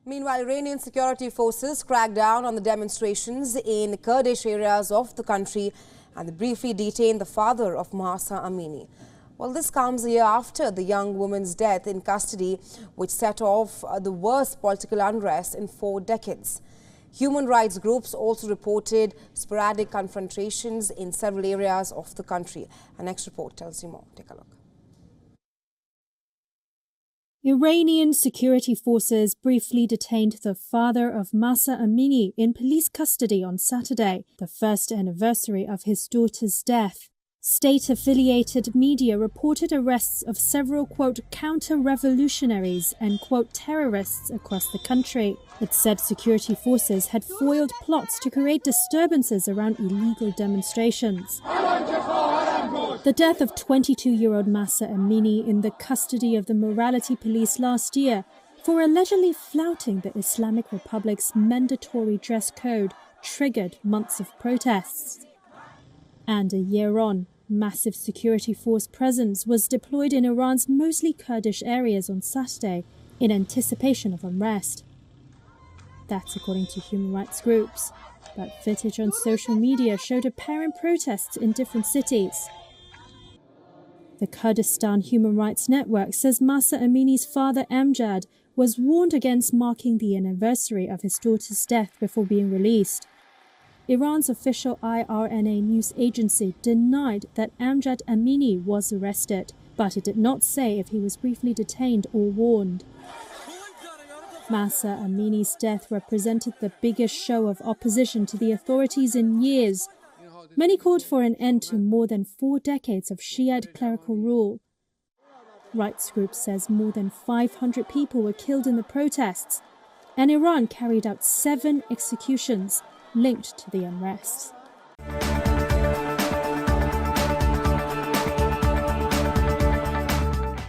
Meanwhile, Iranian security forces cracked down on the demonstrations in Kurdish areas of the country and they briefly detained the father of Mahsa Amini. Well, this comes a year after the young woman's death in custody, which set off the worst political unrest in 4 decades. Human rights groups also reported sporadic confrontations in several areas of the country. Our next report tells you more. Take a look. Iranian security forces briefly detained the father of Mahsa Amini in police custody on Saturday, the first anniversary of his daughter's death. State-affiliated media reported arrests of several, quote, counter-revolutionaries and, quote, terrorists across the country. It said security forces had foiled plots to create disturbances around illegal demonstrations. The death of 22-year-old Mahsa Amini in the custody of the morality police last year for allegedly flouting the Islamic Republic's mandatory dress code triggered months of protests. And a year on, massive security force presence was deployed in Iran's mostly Kurdish areas on Saturday in anticipation of unrest. That's according to human rights groups, but footage on social media showed apparent protests in different cities. The Kurdistan Human Rights Network says Mahsa Amini's father Amjad was warned against marking the anniversary of his daughter's death before being released. Iran's official IRNA news agency denied that Amjad Amini was arrested, but it did not say if he was briefly detained or warned. Mahsa Amini's death represented the biggest show of opposition to the authorities in years. Many called for an end to more than 4 decades of Shiite clerical rule. Rights group says more than 500 people were killed in the protests, and Iran carried out 7 executions linked to the unrest.